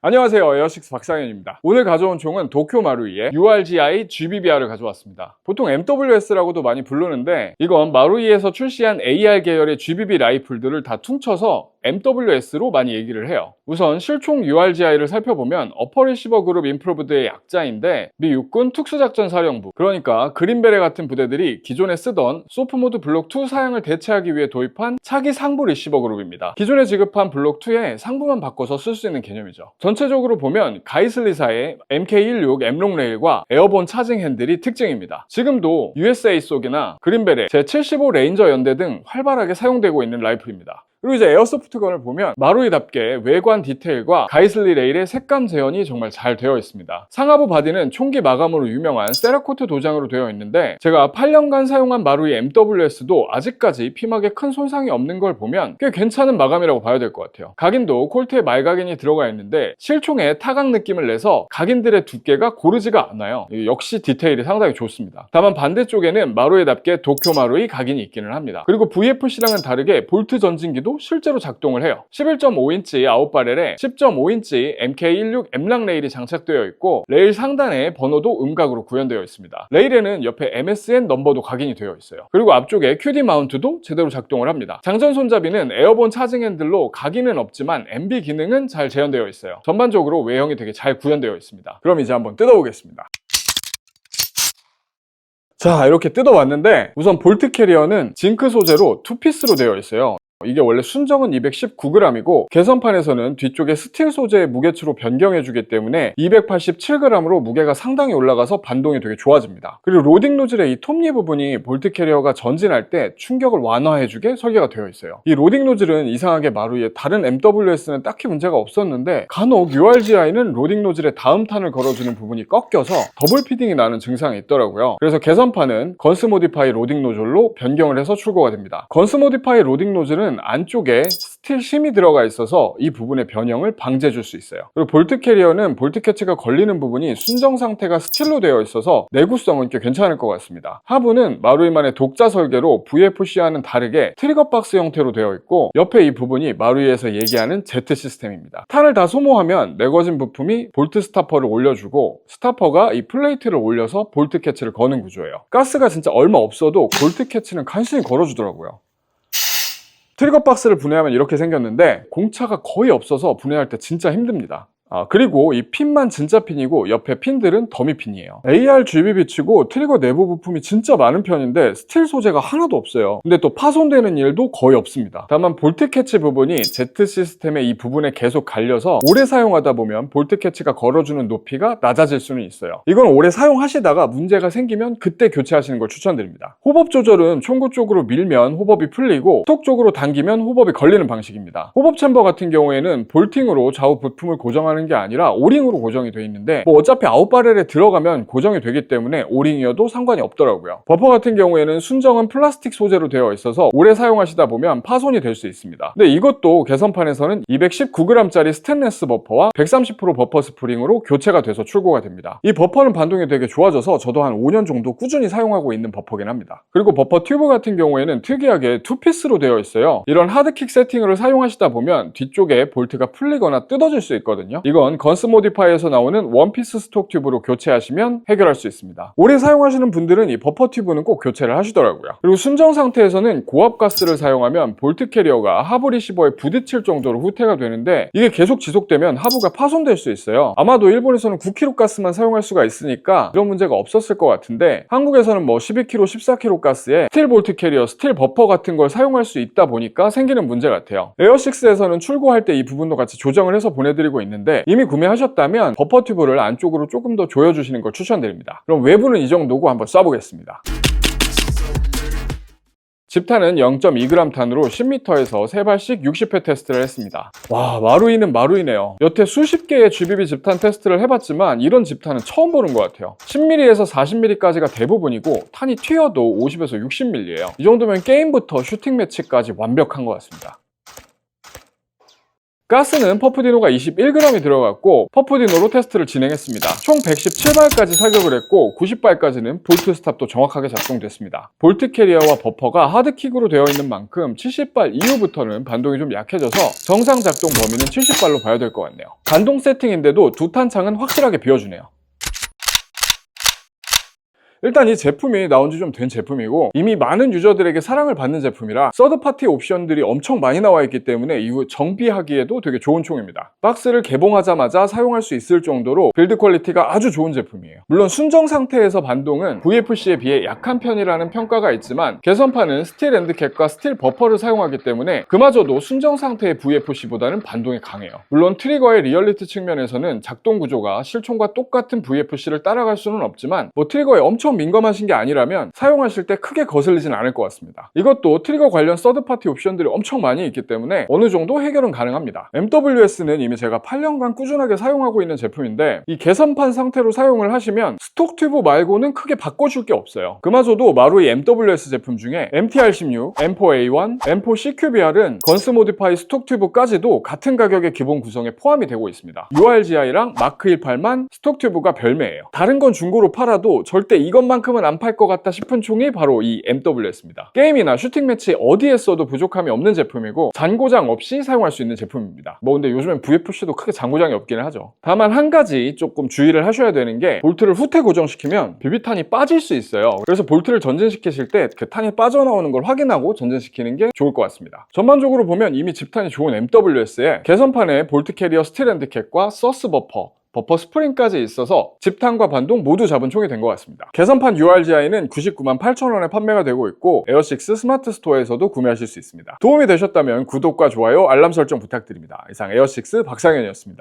안녕하세요, 에어식스 박상현입니다. 오늘 가져온 총은 도쿄 마루이의 URGI GBBR을 가져왔습니다. 보통 MWS라고도 많이 부르는데 이건 마루이에서 출시한 AR 계열의 GBB 라이플들을 다 퉁쳐서 MWS로 많이 얘기를 해요. 우선 실총 URGI를 살펴보면 어퍼 리시버 그룹 임프로브드의 약자인데 미 육군 특수작전사령부, 그러니까 그린베레 같은 부대들이 기존에 쓰던 소프모드 블록2 사양을 대체하기 위해 도입한 차기 상부 리시버 그룹입니다. 기존에 지급한 블록2에 상부만 바꿔서 쓸 수 있는 개념이죠. 전체적으로 보면 가이슬리사의 MK16 M롱 레일과 에어본 차징 핸들이 특징입니다. 지금도 USA 속이나 그린베레, 제75 레인저 연대 등 활발하게 사용되고 있는 라이플입니다. 그리고 이제 에어소프트건을 보면 마루이답게 외관 디테일과 가이슬리 레일의 색감 재현이 정말 잘 되어 있습니다. 상하부 바디는 총기 마감으로 유명한 세라코트 도장으로 되어 있는데 제가 8년간 사용한 마루이 MWS도 아직까지 피막에 큰 손상이 없는 걸 보면 꽤 괜찮은 마감이라고 봐야 될 것 같아요. 각인도 콜트에 말각인이 들어가 있는데 실총에 타각 느낌을 내서 각인들의 두께가 고르지가 않아요. 역시 디테일이 상당히 좋습니다. 다만 반대쪽에는 마루이답게 도쿄 마루이 각인이 있기는 합니다. 그리고 VFC랑은 다르게 볼트 전진기도 실제로 작동을 해요. 11.5인치 아웃바렐에 10.5인치 MK16 M랑 레일이 장착되어 있고 레일 상단에 번호도 음각으로 구현되어 있습니다. 레일에는 옆에 MSN 넘버도 각인이 되어 있어요. 그리고 앞쪽에 QD 마운트도 제대로 작동을 합니다. 장전 손잡이는 에어본 차징 핸들로 각인은 없지만 MB 기능은 잘 재현되어 있어요. 전반적으로 외형이 되게 잘 구현되어 있습니다. 그럼 이제 한번 뜯어보겠습니다. 자, 이렇게 뜯어봤는데 우선 볼트 캐리어는 징크 소재로 투피스로 되어 있어요. 이게 원래 순정은 219g이고 개선판에서는 뒤쪽에 스틸 소재의 무게추로 변경해주기 때문에 287g으로 무게가 상당히 올라가서 반동이 되게 좋아집니다. 그리고 로딩 노즐의 이 톱니 부분이 볼트 캐리어가 전진할 때 충격을 완화해주게 설계가 되어 있어요. 이 로딩 노즐은 이상하게 마루이의 다른 MWS는 딱히 문제가 없었는데 간혹 URGI는 로딩 노즐의 다음 탄을 걸어주는 부분이 꺾여서 더블 피딩이 나는 증상이 있더라고요. 그래서 개선판은 건스 모디파이 로딩 노즐로 변경을 해서 출고가 됩니다. 건스 모디파이 로딩 노즐은 안쪽에 스틸 심이 들어가 있어서 이 부분의 변형을 방지해 줄 수 있어요. 그리고 볼트 캐리어는 볼트 캐치가 걸리는 부분이 순정 상태가 스틸로 되어 있어서 내구성은 꽤 괜찮을 것 같습니다. 하부는 마루이만의 독자 설계로 VFC와는 다르게 트리거 박스 형태로 되어 있고 옆에 이 부분이 마루이에서 얘기하는 Z 시스템입니다. 탄을 다 소모하면 매거진 부품이 볼트 스타퍼를 올려주고 스타퍼가 이 플레이트를 올려서 볼트 캐치를 거는 구조예요. 가스가 진짜 얼마 없어도 볼트 캐치는 간신히 걸어주더라고요. 트리거 박스를 분해하면 이렇게 생겼는데 공차가 거의 없어서 분해할 때 진짜 힘듭니다. 그리고 이 핀만 진짜 핀이고 옆에 핀들은 더미 핀이에요. AR GBB 치고 트리거 내부 부품이 진짜 많은 편인데 스틸 소재가 하나도 없어요. 근데 또 파손되는 일도 거의 없습니다. 다만 볼트 캐치 부분이 Z 시스템의 이 부분에 계속 갈려서 오래 사용하다 보면 볼트 캐치가 걸어주는 높이가 낮아질 수는 있어요. 이건 오래 사용하시다가 문제가 생기면 그때 교체하시는 걸 추천드립니다. 호법 조절은 총구 쪽으로 밀면 호법이 풀리고 스톡 쪽으로 당기면 호법이 걸리는 방식입니다. 호법 챔버 같은 경우에는 볼팅으로 좌우 부품을 고정하는 게 아니라 오링으로 고정이 되어 있는데 어차피 아웃바렐에 들어가면 고정이 되기 때문에 오링이어도 상관이 없더라고요. 버퍼 같은 경우에는 순정은 플라스틱 소재로 되어 있어서 오래 사용하시다 보면 파손이 될 수 있습니다. 근데 이것도 개선판에서는 219g짜리 스테인리스 버퍼와 130% 버퍼 스프링으로 교체가 돼서 출고가 됩니다. 이 버퍼는 반동이 되게 좋아져서 저도 한 5년 정도 꾸준히 사용하고 있는 버퍼긴 합니다. 그리고 버퍼 튜브 같은 경우에는 특이하게 투피스로 되어 있어요. 이런 하드킥 세팅을 사용하시다 보면 뒤쪽에 볼트가 풀리거나 뜯어질 수 있거든요. 이건 건스 모디파이에서 나오는 원피스 스톡 튜브로 교체하시면 해결할 수 있습니다. 오래 사용하시는 분들은 이 버퍼 튜브는 꼭 교체를 하시더라고요. 그리고 순정 상태에서는 고압 가스를 사용하면 볼트 캐리어가 하부 리시버에 부딪힐 정도로 후퇴가 되는데 이게 계속 지속되면 하부가 파손될 수 있어요. 아마도 일본에서는 9kg 가스만 사용할 수가 있으니까 이런 문제가 없었을 것 같은데 한국에서는 12kg, 14kg 가스에 스틸 볼트 캐리어, 스틸 버퍼 같은 걸 사용할 수 있다 보니까 생기는 문제 같아요. 에어식스에서는 출고할 때 이 부분도 같이 조정을 해서 보내드리고 있는데 이미 구매하셨다면 버퍼 튜브를 안쪽으로 조금 더 조여주시는 걸 추천드립니다. 그럼 외부는 이 정도고 한번 쏴보겠습니다. 집탄은 0.2g 탄으로 10m에서 3발씩 60회 테스트를 했습니다. 와, 마루이는 마루이네요. 여태 수십 개의 GBB 집탄 테스트를 해봤지만 이런 집탄은 처음 보는 것 같아요. 10mm에서 40mm까지가 대부분이고 탄이 튀어도 50에서 60mm예요. 이 정도면 게임부터 슈팅 매치까지 완벽한 것 같습니다. 가스는 퍼프디노가 21g이 들어갔고 퍼프디노로 테스트를 진행했습니다. 총 117발까지 사격을 했고 90발까지는 볼트 스탑도 정확하게 작동됐습니다. 볼트 캐리어와 버퍼가 하드킥으로 되어 있는 만큼 70발 이후부터는 반동이 좀 약해져서 정상 작동 범위는 70발로 봐야 될 것 같네요. 반동 세팅인데도 두 탄창은 확실하게 비워주네요. 일단 이 제품이 나온 지 좀 된 제품이고 이미 많은 유저들에게 사랑을 받는 제품이라 서드파티 옵션들이 엄청 많이 나와 있기 때문에 이후 정비하기에도 되게 좋은 총입니다. 박스를 개봉하자마자 사용할 수 있을 정도로 빌드 퀄리티가 아주 좋은 제품이에요. 물론 순정 상태에서 반동은 VFC에 비해 약한 편이라는 평가가 있지만 개선판은 스틸 엔드캡과 스틸 버퍼를 사용하기 때문에 그마저도 순정 상태의 VFC보다는 반동이 강해요. 물론 트리거의 리얼리티 측면에서는 작동 구조가 실총과 똑같은 VFC를 따라갈 수는 없지만 뭐 트리거에 엄청 민감하신 게 아니라면 사용하실 때 크게 거슬리진 않을 것 같습니다. 이것도 트리거 관련 서드파티 옵션들이 엄청 많이 있기 때문에 어느 정도 해결은 가능합니다. MWS는 이미 제가 8년간 꾸준하게 사용하고 있는 제품인데 이 개선판 상태로 사용을 하시면 스톡 튜브 말고는 크게 바꿔줄 게 없어요. 그마저도 마루이 MWS 제품 중에 MTR16, M4A1, M4 CQBR은 건스 모디파이 스톡 튜브까지도 같은 가격의 기본 구성에 포함이 되고 있습니다. URGI랑 마크 18만 스톡 튜브가 별매예요. 다른 건 중고로 팔아도 절대 이것만큼은 안 팔 것 같다 싶은 총이 바로 이 MWS입니다. 게임이나 슈팅 매치 어디에 써도 부족함이 없는 제품이고 잔고장 없이 사용할 수 있는 제품입니다. 뭐 근데 요즘엔 VFC도 크게 잔고장이 없기는 하죠. 다만 한 가지 조금 주의를 하셔야 되는 게 볼트를 후퇴 고정시키면 비비탄이 빠질 수 있어요. 그래서 볼트를 전진시키실 때 그 탄이 빠져나오는 걸 확인하고 전진시키는 게 좋을 것 같습니다. 전반적으로 보면 이미 집탄이 좋은 MWS에 개선판에 볼트 캐리어 스틸 엔드캡과 서스 버퍼 스프링까지 있어서 집탄과 반동 모두 잡은 총이 된 것 같습니다. 개선판 URGI는 998,000원에 판매가 되고 있고 에어식스 스마트 스토어에서도 구매하실 수 있습니다. 도움이 되셨다면 구독과 좋아요, 알람 설정 부탁드립니다. 이상 에어식스 박상현이었습니다.